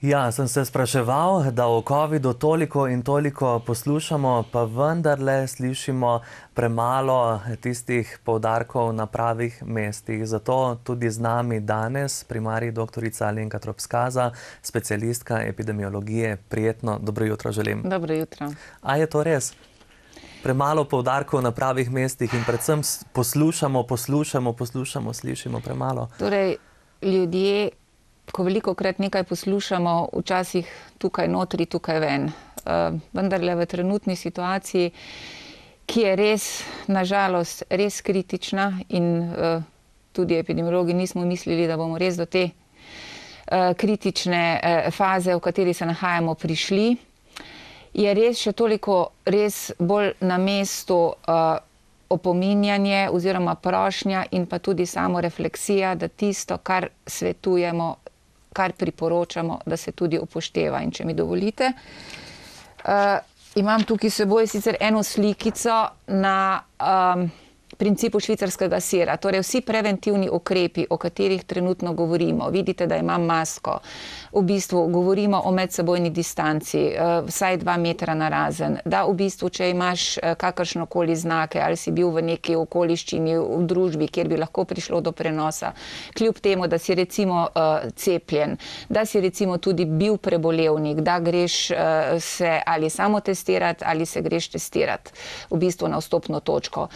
Ja, sem se spraševal, da o covidu toliko in toliko poslušamo, pa vendarle slišimo premalo tistih poudarkov na pravih mestih. Zato tudi z nami danes primarij doktorica Alenka Trop-Skaza, specialistka epidemiologije. Prijetno dobro jutro želim. Dobro jutro. A je to res? Premalo poudarkov na pravih mestih in predvsem poslušamo, slišimo premalo. Torej, ljudje, ko velikokrat nekaj poslušamo, včasih tukaj notri, tukaj ven. Vendarle v trenutni situaciji, ki je res, nažalost, res kritična in tudi epidemiologi nismo mislili, da bomo res do te kritične faze, v kateri se nahajamo, prišli, je res še toliko res bolj na mestu opominjanje oziroma prošnja in pa tudi samo refleksija, da tisto, kar svetujemo, kar priporočamo, da se tudi upošteva. In če mi dovolite, imam tukaj s seboj sicer eno slikico na principu švicarskega sira. Torej vsi preventivni ukrepi, o katerih trenutno govorimo, vidite, da imam masko, v bistvu govorimo o medsebojni distanci, vsaj 2 metra narazen, da v bistvu, če imaš kakršnokoli znake ali si bil v neki okoliščini v družbi, kjer bi lahko prišlo do prenosa, kljub temu, da si recimo cepljen, da si recimo tudi bil prebolevnik, da greš se ali samo testirati ali se greš testirati v bistvu na vstopno točko.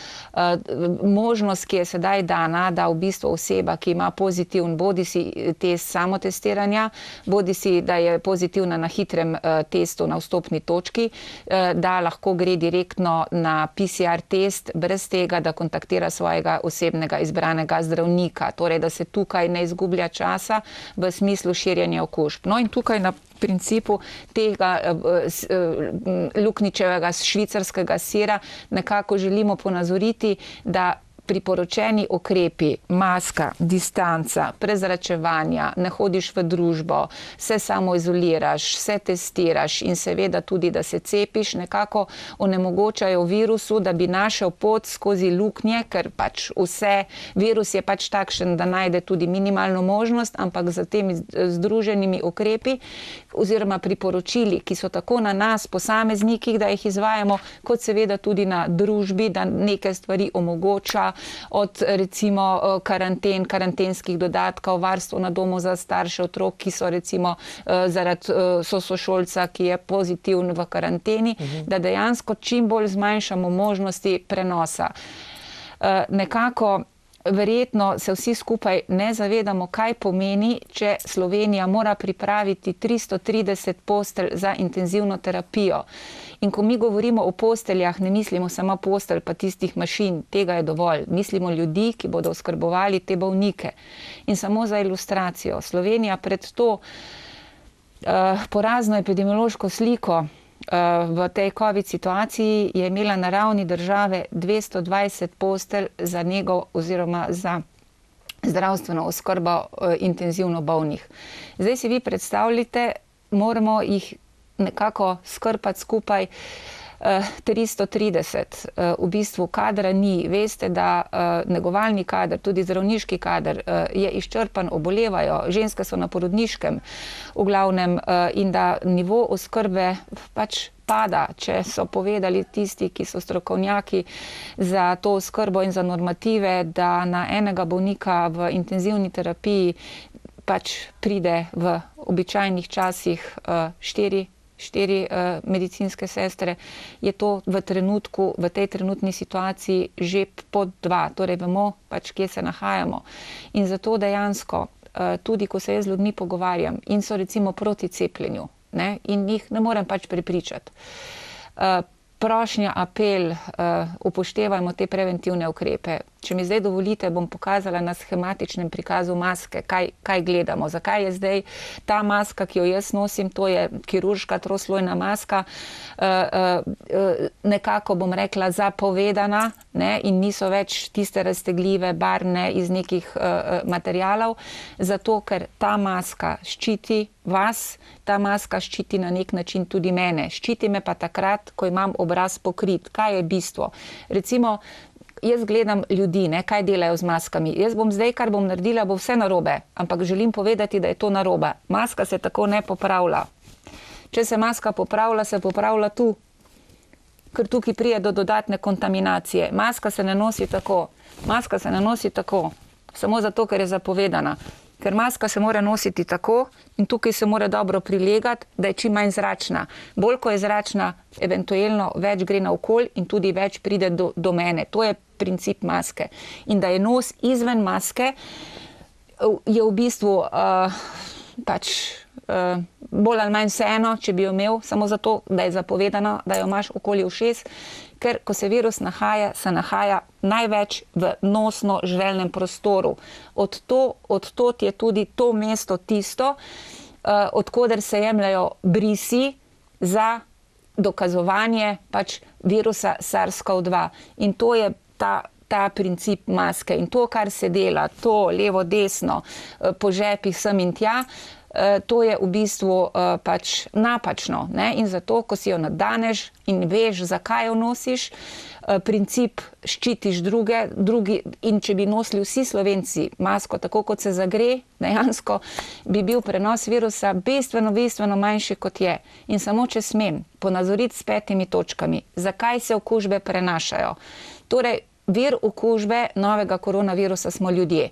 Možnost, ki je sedaj dana, da v bistvu oseba, ki ima pozitiven bodisi test samotestiranja, bodisi da je pozitivna na hitrem testu na vstopni točki, da lahko gre direktno na PCR test, brez tega, da kontaktira svojega osebnega izbranega zdravnika. Torej, da se tukaj ne izgublja časa v smislu širjenja okužb. No in tukaj na principu tega Lukničevega švicarskega sira nekako želimo ponazoriti, da priporočeni ukrepi, maska, distanca, prezračevanja, ne hodiš v družbo, se samoizoliraš, se testiraš in seveda tudi, da se cepiš, nekako onemogočajo virusu, da bi našel pot skozi luknje, ker pač virus je pač takšen, da najde tudi minimalno možnost, ampak za temi združenimi ukrepi oziroma priporočili, ki so tako na nas, posameznikih, da jih izvajamo, kot seveda tudi na družbi, da neke stvari omogoča, od recimo karantenskih dodatkov, varstvo na domu za starše otrok, ki so recimo zaradi sošolca, ki je pozitiven v karanteni, da dejansko čim bolj zmanjšamo možnosti prenosa. Nekako verjetno se vsi skupaj ne zavedamo, kaj pomeni, če Slovenija mora pripraviti 330 postelj za intenzivno terapijo. In ko mi govorimo o posteljah, ne mislimo samo postelj pa tistih mašin, tega je dovolj. Mislimo ljudi, ki bodo oskrbovali te bolnike. In samo za ilustracijo, Slovenija pred to porazno epidemiološko sliko v tej COVID situaciji je imela na ravni države 220 postelj za nego oziroma za zdravstveno oskrbo intenzivno bolnih. Zdaj si vi predstavljate, moramo jih nekako skrpati skupaj 330. V bistvu kadra ni. Veste, da negovalni kader, tudi zdravniški kader je izčrpan, obolevajo, ženske so na porodniškem v glavnem in da nivo oskrbe pač pada, če so povedali tisti, ki so strokovnjaki za to oskrbo in za normative, da na enega bolnika v intenzivni terapiji pač pride v običajnih časih 4 medicinske sestre, je to v tej trenutni situaciji že pod 2, torej vemo pač, kje se nahajamo. In zato dejansko, tudi ko se jaz z ljudmi pogovarjam in so recimo proti cepljenju, in jih ne morem pač prepričati. Prošnja, apel, upoštevajmo te preventivne ukrepe. Če mi zdaj dovolite, bom pokazala na shematičnem prikazu maske, kaj gledamo. Zakaj je zdaj ta maska, ki jo jaz nosim, to je kirurška troslojna maska, nekako bom rekla zapovedana, in niso več tiste raztegljive, barvne iz nekih materialov, zato ker ta maska ščiti vas, ta maska ščiti na nek način tudi mene. Ščiti me pa takrat, ko imam obraz pokrit. Kaj je bistvo? Recimo, jaz gledam ljudi, ne, kaj delajo z maskami. Jaz bom zdaj, kar bom naredila, bo vse narobe, ampak želim povedati, da je to narobe. Maska se tako ne popravlja. Če se maska popravlja, se popravlja tu, ker tukaj prije do dodatne kontaminacije. Maska se ne nosi tako. Maska se ne nosi tako, samo zato, ker je zapovedana. Ker maska se mora nositi tako in tukaj se mora dobro prilegati, da je čim manj zračna. Bolj, ko je zračna, eventualno več gre na okolj in tudi več pride do mene. To je princip maske. In da je nos izven maske, je v bistvu bolj ali manj vseeno, če bi jo imel, samo zato, da je zapovedano, da jo imaš okoli ušes, ker ko se virus nahaja, se nahaja največ v nosno-žrelnem prostoru. Odtot je tudi to mesto tisto, odkoder se jemljajo brisi za dokazovanje virusa SARS-CoV-2. In to je ta princip maske. In to, kar se dela, to levo, desno, po žepih sem in tja, to je v bistvu napačno. Ne? In zato, ko si jo nadaneš in veš, zakaj jo nosiš, princip ščitiš drugi, in če bi nosili vsi Slovenci masko, tako kot se zagre, dejansko bi bil prenos virusa bistveno manjši, kot je. In samo, če smem ponazoriti s 5 točkami, zakaj se okužbe prenašajo. Torej, vir okužbe novega koronavirusa smo ljudje.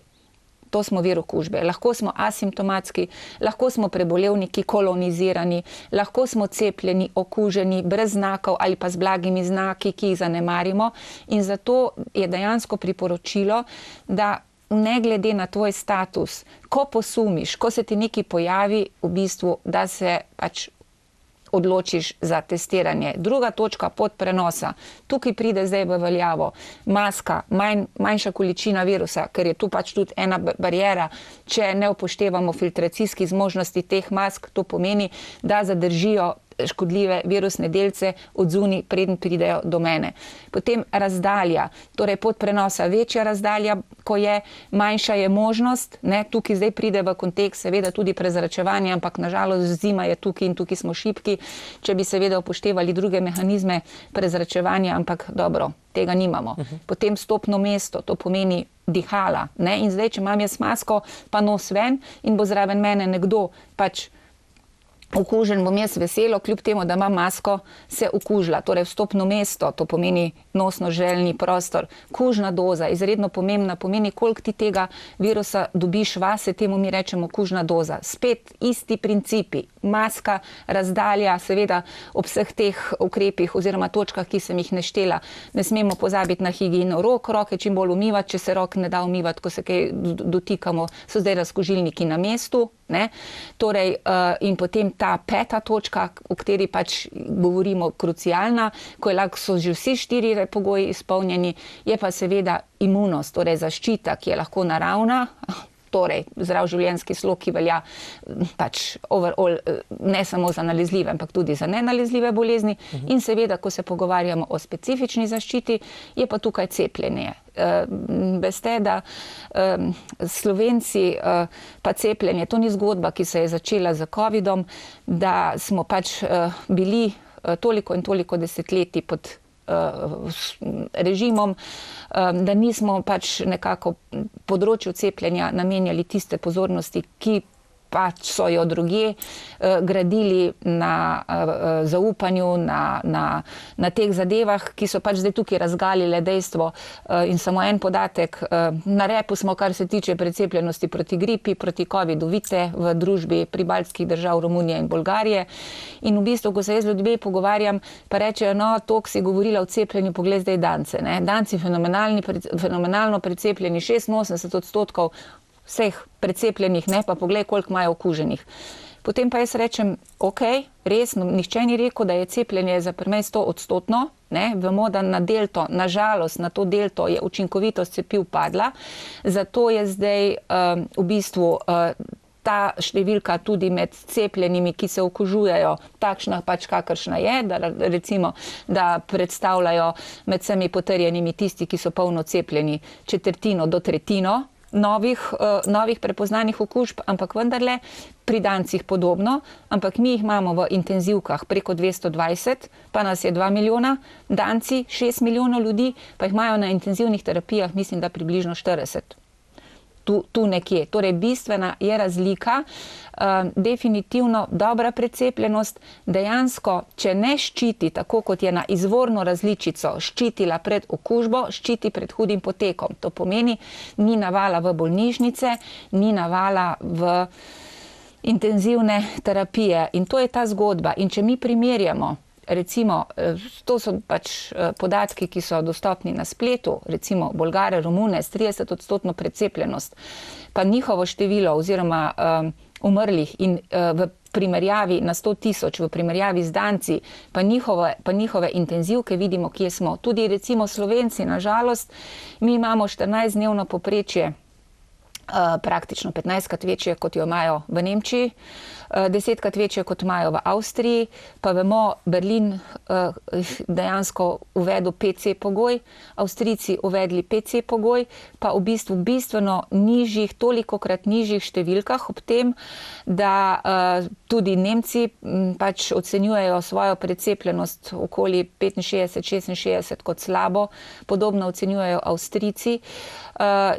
To smo vir okužbe. Lahko smo asimptomatski, lahko smo prebolevniki, kolonizirani, lahko smo cepljeni, okuženi, brez znakov ali pa z blagimi znaki, ki jih zanemarimo. In zato je dejansko priporočilo, da ne glede na tvoj status, ko posumiš, ko se ti nekaj pojavi, v bistvu, da se odločiš za testiranje. Druga točka, pot prenosa. Tukaj pride zdaj v veljavo maska, manjša količina virusa, ker je tu tudi ena bariera. Če ne upoštevamo filtracijskih zmožnosti teh mask, to pomeni, da zadržijo škodljive virusne delce od zunaj, preden pridejo do mene. Potem razdalja, torej pot prenosa, večja razdalja, ko je, manjša je možnost, ne, tukaj zdaj pride v kontekst seveda tudi prezračevanje, ampak nažalost zima je tukaj in tukaj smo šibki, če bi seveda upoštevali druge mehanizme prezračevanja, ampak dobro, tega nimamo. Potem stopno mesto, to pomeni dihala, ne, in zdaj, če imam jaz masko, pa nos ven in bo zraven mene nekdo okužen, bom jaz veselo, kljub temu, da imam masko, se okužila. Torej vstopno mesto, to pomeni nosno-žrelni prostor. Kužna doza, izredno pomembna, pomeni, koliko ti tega virusa dobiš vase, temu mi rečemo kužna doza. Spet isti principi. Maska, razdalja, seveda ob vseh teh ukrepih oziroma točkah, ki sem jih neštela. Ne smemo pozabiti na higieno rok, roke čim bolj umivati, če se rok ne da umivati, ko se kaj dotikamo, so zdaj razkužilniki na mestu. Ne? Torej, in potem ta 5. točka, o kateri govorimo, krucialna, ko so že vsi 4 pogoji izpolnjeni, je pa seveda imunost, torej zaščita, ki je lahko naravna, torej zdrav življenjski slog, ki velja overall, ne samo za nalezljive, ampak tudi za nenalezljive bolezni. In seveda, ko se pogovarjamo o specifični zaščiti, je pa tukaj cepljenje. Veste, da Slovenci pa cepljenje, to ni zgodba, ki se je začela z covidom, da smo bili toliko in toliko desetletij pod režimom, da nismo nekako področju cepljenja namenjali tiste pozornosti, ki so jo drugje gradili na zaupanju, na teh zadevah, ki so zdaj tukaj razgalile dejstvo. In samo en podatek, na repu smo, kar se tiče precepljenosti proti gripi, proti covidu, vidite, v družbi pribaltskih držav Romunije in Bolgarije. In v bistvu, ko se jaz z ljudmi pogovarjam, pa rečejo, no, toliko si govorila o cepljenju, poglej zdaj Dance. Ne? Danci fenomenalno precepljeni, 86% vseh precepljenih, ne, pa poglej, koliko imajo okuženih. Potem pa jaz rečem, ok, res, nihče ni rekel, da je cepljenje za pri meni 100%, ne, vemo, da na delto, nažalost, na to delto je učinkovitost cepiv padla, zato je zdaj v bistvu ta številka tudi med cepljenimi, ki se okužujejo, takšna kakršna je, da recimo, da predstavljajo med vsemi potrjenimi tisti, ki so polno cepljeni, 1/4 do 1/3, novih prepoznanih okužb, ampak vendarle pri dancih podobno, ampak mi jih imamo v intenzivkah preko 220, pa nas je 2 milijona, danci 6 milijonov ljudi, pa jih imajo na intenzivnih terapijah, mislim, da približno 40. Tu nekje. Torej, bistvena je razlika, definitivno dobra precepljenost, dejansko, če ne ščiti, tako kot je na izvorno različico ščitila pred okužbo, ščiti pred hudim potekom. To pomeni, ni navala v bolnišnice, ni navala v intenzivne terapije. In to je ta zgodba. In če mi primerjamo, recimo, to so pač podatki, ki so dostopni na spletu, recimo Bolgare, Romune s 30% precepljenost, pa njihovo število oziroma umrlih in v primerjavi na 100 tisoč, v primerjavi z danci, pa njihove intenzivke, vidimo, kje smo. Tudi recimo Slovenci, na žalost, mi imamo 14-dnevno povprečje, praktično 15krat večje, kot jo imajo v Nemčiji, 10krat večje, kot imajo v Avstriji, pa vemo, Berlin dejansko uvedel PC pogoj, Avstrijci uvedli PC pogoj, pa v bistvu bistveno nižjih, tolikokrat nižjih številkah, ob tem, da tudi Nemci pač ocenjujejo svojo precepljenost okoli 65-66 kot slabo, podobno ocenjujejo Avstrijci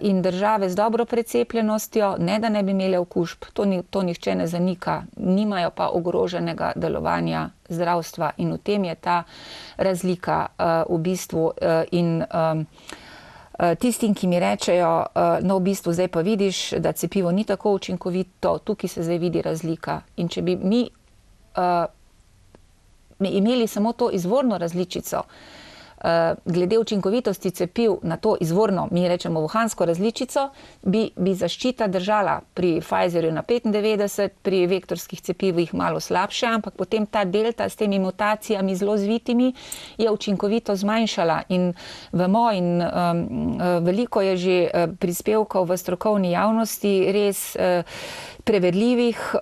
in države z dobro precepljenostjo, ne da ne bi imele okužb, to nihče ne zanika, nimajo pa ogroženega delovanja zdravstva in v tem je ta razlika v bistvu in tistim, ki mi rečejo, no v bistvu zdaj pa vidiš, da cepivo ni tako učinkovito, tukaj se zdaj vidi razlika. In če bi mi imeli samo to izvorno različico, glede učinkovitosti cepiv na to izvorno, mi rečemo wuhansko različico, bi zaščita držala pri Pfizerju na 95, pri vektorskih cepivih malo slabše, ampak potem ta delta s temi mutacijami zelo zvitimi je učinkovito zmanjšala in vemo in veliko je že prispevkov v strokovni javnosti res preverljivih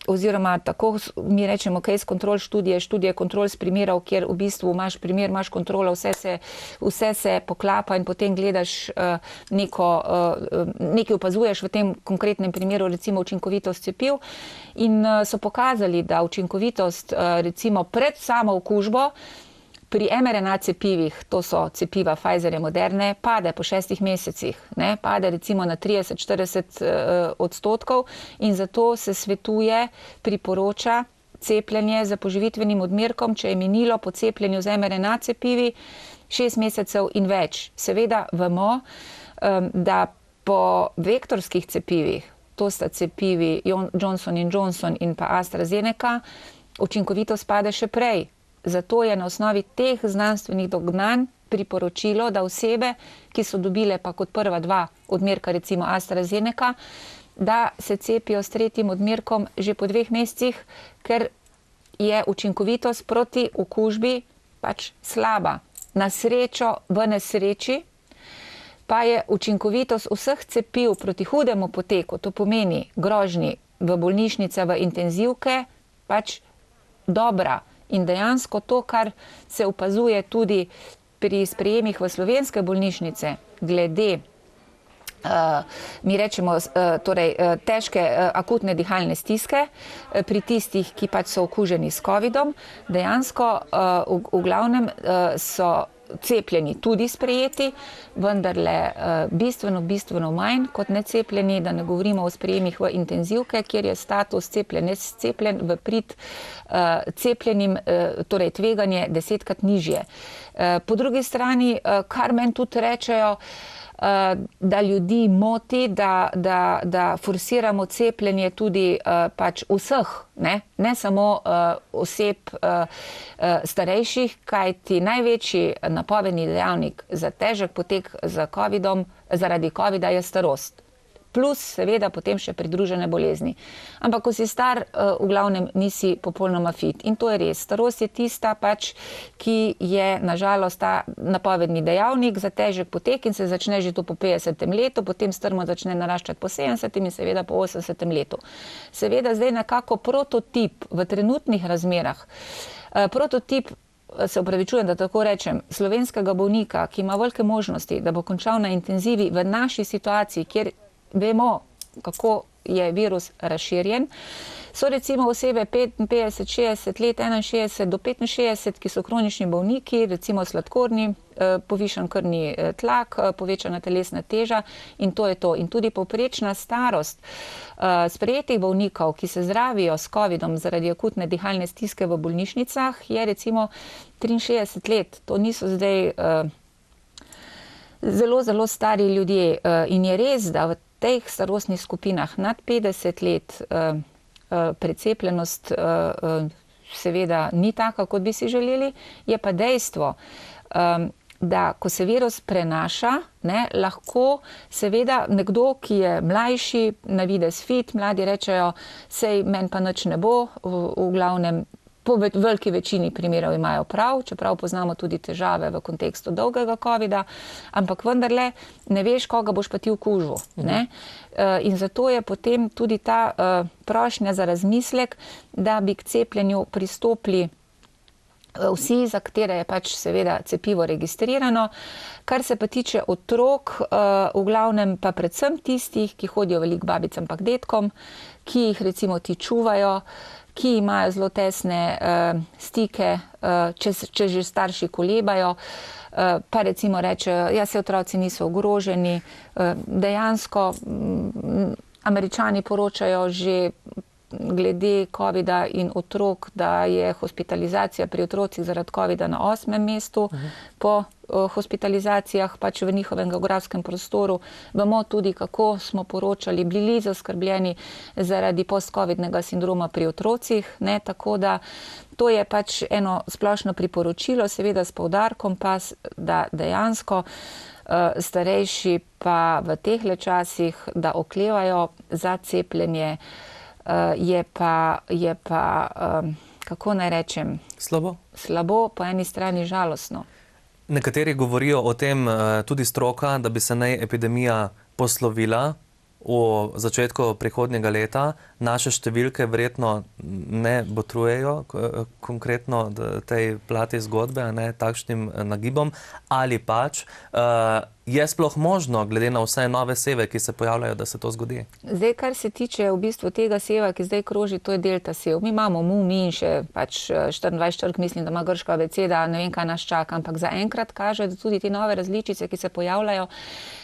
oziroma tako mi rečemo case control študije kontrol s primerov, kjer v bistvu imaš kontrolo, vse se poklapa in potem gledaš nekaj opazuješ v tem konkretnem primeru, recimo učinkovitost cepiv in so pokazali, da učinkovitost recimo pred samo okužbo pri mRNA cepivih, to so cepiva Pfizerja, Moderne, pade po 6 mesecih, ne, pade recimo na 30-40% in zato se svetuje, priporoča cepljenje z poživitvenim odmerkom, če je minilo po cepljenju z mRNA cepivi 6 mesecev in več. Seveda vemo, da po vektorskih cepivih, to sta cepivi Johnson & Johnson in pa AstraZeneca, učinkovitost pade še prej. Zato je na osnovi teh znanstvenih dognanj priporočilo, da osebe, ki so dobile pa kot prva 2 odmerka, recimo AstraZeneca, da se cepijo s 3. odmerkom že po 2 mesecih, ker je učinkovitost proti okužbi pač slaba. Na srečo v nesreči pa je učinkovitost vseh cepiv proti hudemu poteku, to pomeni grožnji v bolnišnice, v intenzivke, pač dobra. In dejansko to, kar se opazuje tudi pri sprejemih v slovenske bolnišnice, glede, mi rečemo, torej, težke akutne dihalne stiske pri tistih, ki pač so okuženi s covidom, dejansko v glavnem so cepljeni tudi sprejeti, vendarle bistveno manj kot necepljeni, da ne govorimo o sprejemih v intenzivke, kjer je status cepljen, nescepljen v prid cepljenim, torej tveganje 10krat nižje. Po drugi strani, kar meni tudi rečejo, da ljudi moti, da forsiramo cepljenje tudi pač vseh, ne samo oseb starejših, kajti največji napovedni dejavnik za težek potek zaradi covida je starost. Plus seveda potem še pridružene bolezni. Ampak ko si star, v glavnem nisi popolnoma fit. In to je res. Starost je tista pač, ki je nažalost ta napovedni dejavnik za težek potek in se začne že to po 50. letu, potem strmo začne naraščati po 70. in seveda po 80. letu. Seveda zdaj nekako prototip v trenutnih razmerah, prototip, se opravičujem, da tako rečem, slovenskega bolnika, ki ima velike možnosti, da bo končal na intenzivi v naši situaciji, kjer vemo, kako je virus razširjen. So recimo osebe 55, 60 let, 61 do 65, ki so kronični bolniki, recimo sladkorni, povišan krvni tlak, povečana telesna teža in to je to. In tudi povprečna starost sprejetih bolnikov, ki se zdravijo s covidom zaradi akutne dihalne stiske v bolnišnicah, je recimo 63 let. To niso zdaj zelo, zelo stari ljudje. In je res, da v teh starostnih skupinah nad 50 let precepljenost seveda ni taka, kot bi si želeli, je pa dejstvo, da ko se virus prenaša, lahko seveda nekdo, ki je mlajši, na videz fit, mladi rečejo, sej meni pa nič ne bo, v glavnem po veliki večini primerov imajo prav, čeprav poznamo tudi težave v kontekstu dolgega covida, ampak vendarle ne veš, koga boš pa ti okužil. In zato je potem tudi ta prošnja za razmislek, da bi k cepljenju pristopili vsi, za katere je pač seveda cepivo registrirano. Kar se pa tiče otrok, v glavnem pa predvsem tistih, ki hodijo veliko babicam pa k dedkom, ki jih recimo ti čuvajo, ki imajo zelo tesne stike, če že starši kolebajo, pa recimo rečejo, ja, se otroci niso ogroženi. Dejansko Američani poročajo že glede covida in otrok, da je hospitalizacija pri otrocih zaradi covida na 8. mestu, po hospitalizacijah pač v njihovem geografskem prostoru. Vemo tudi, kako smo poročali, bili zaskrbljeni zaradi post-covidnega sindroma pri otrocih, tako da to je pač eno splošno priporočilo, seveda s poudarkom pa, da dejansko starejši pa v tehle časih, da oklevajo za cepljenje, je pa kako naj rečem, slabo, po eni strani žalostno. Nekateri govorijo o tem, tudi stroka, da bi se naj epidemija poslovila v začetku prihodnjega leta. Naše številke verjetno ne botrujejo konkretno tej plati zgodbe, takšnim nagibom, ali pač je sploh možno, glede na vse nove seve, ki se pojavljajo, da se to zgodi? Zdaj, kar se tiče v bistvu tega seva, ki zdaj kroži, to je delta sev. Mi imamo mi in še pač 24 črk, mislim, da ima grška abeceda, ne vem, kaj nas čaka, ampak zaenkrat kaže, da tudi te nove različice, ki se pojavljajo,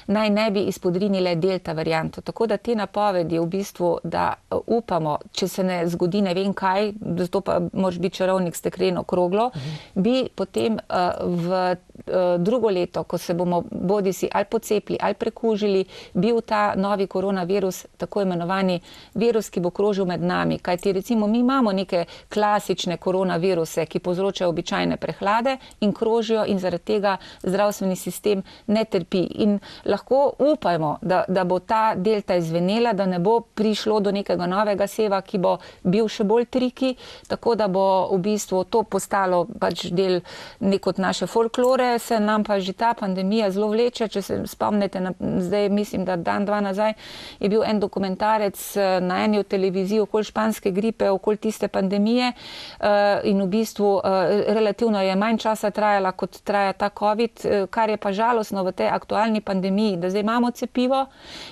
naj ne bi izpodrinile delta varianto. Tako da te napovedi v bistvu, da upamo, če se ne zgodi ne vem kaj, zato pa moraš biti čarovnik s stekleno kroglo, bi potem v drugo leto, ko se bomo bodisi ali pocepili ali prekužili, bil ta novi koronavirus, tako imenovani virus, ki bo krožil med nami. Kajti recimo mi imamo neke klasične koronaviruse, ki povzročajo običajne prehlade in krožijo in zaradi tega zdravstveni sistem ne trpi. In lahko upajmo, da bo ta delta izvenela, da ne bo prišlo do nekega novega seva, ki bo bil še bolj triki, tako da bo v bistvu to postalo pač del kot naše folklore. Se nam pa že ta pandemija zelo vleče, če se spomnite, zdaj mislim, da dan, dva nazaj je bil en dokumentarec na eni od televizij okoli španske gripe, okoli tiste pandemije in v bistvu relativno je manj časa trajala, kot traja ta COVID, kar je pa žalostno v tej aktualni pandemiji, da zdaj imamo cepivo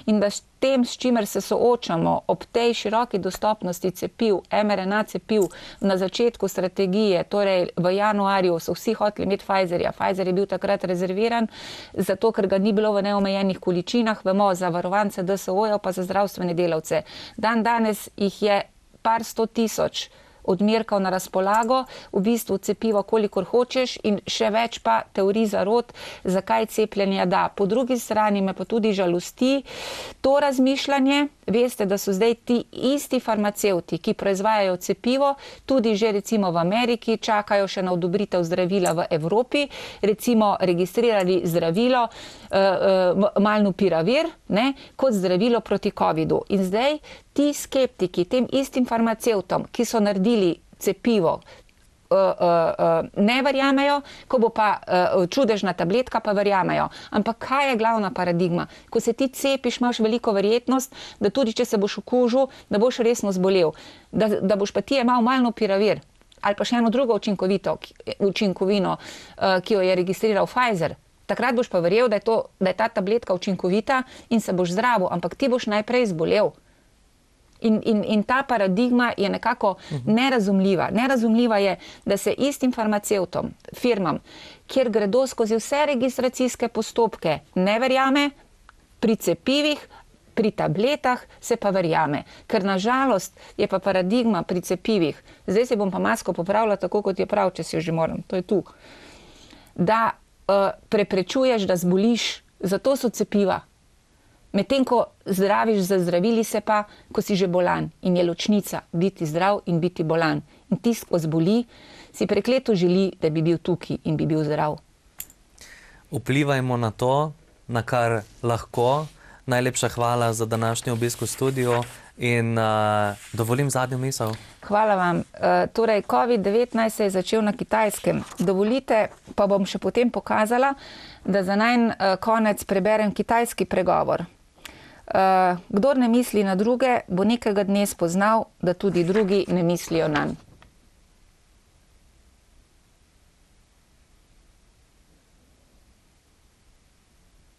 in da tem, s čimer se soočamo ob tej široki dostopnosti cepiv, mRNA cepiv na začetku strategije, torej v januarju so vsi hoteli imeti Pfizerja. Pfizer je bil takrat rezerviran, zato ker ga ni bilo v neomejenih količinah, vemo, za varovance DSO-jev pa za zdravstvene delavce. Danes jih je par 100 tisoč odmerkov na razpolago, v bistvu cepivo kolikor hočeš in še več pa teorij zarot, zakaj cepljenja da. Po drugi strani me pa tudi žalosti to razmišljanje. Veste, da so zdaj ti isti farmacevti, ki proizvajajo cepivo, tudi že recimo v Ameriki, čakajo še na odobritev zdravila v Evropi, recimo registrirali zdravilo Molnupiravir, kot zdravilo proti covidu. In zdaj ti skeptiki, tem istim farmacevtom, ki so naredili cepivo, ne verjamejo, ko bo pa čudežna tabletka, pa verjamejo. Ampak kaj je glavna paradigma? Ko se ti cepiš, imaš veliko verjetnost, da tudi če se boš okužil, da boš resno zbolel. Da boš pa ti jemal Molnupiravir ali pa še eno drugo učinkovino, ki jo je registriral Pfizer. Takrat boš pa verjel, da je ta tabletka učinkovita in se boš zdravil, ampak ti boš najprej zbolel. In ta paradigma je nekako nerazumljiva. Nerazumljiva je, da se istim farmacevtom, firmam, kjer gredo skozi vse registracijske postopke, ne verjame, pri cepivih, pri tabletah se pa verjame. Ker nažalost je pa paradigma pri cepivih, zdaj se bom pa masko popravila tako, kot je prav, če si jo že moram, to je tu, da preprečuješ, da zboliš, zato so cepiva. Medtem ko zdraviš z zdravili se pa, ko si že bolan in je ločnica biti zdrav in biti bolan. In tisti, ko zboli, si prekleto želi, da bi bil tukaj in bi bil zdrav. Vplivajmo na to, na kar lahko. Najlepša hvala za današnji obisk v studiu in dovolim zadnjo misel. Hvala vam. Torej, COVID-19 se je začel na Kitajskem. Dovolite, pa bom še potem pokazala, da za najn konec preberem kitajski pregovor. Kdor ne misli na druge, bo nekega dne spoznal, da tudi drugi ne mislijo nanj.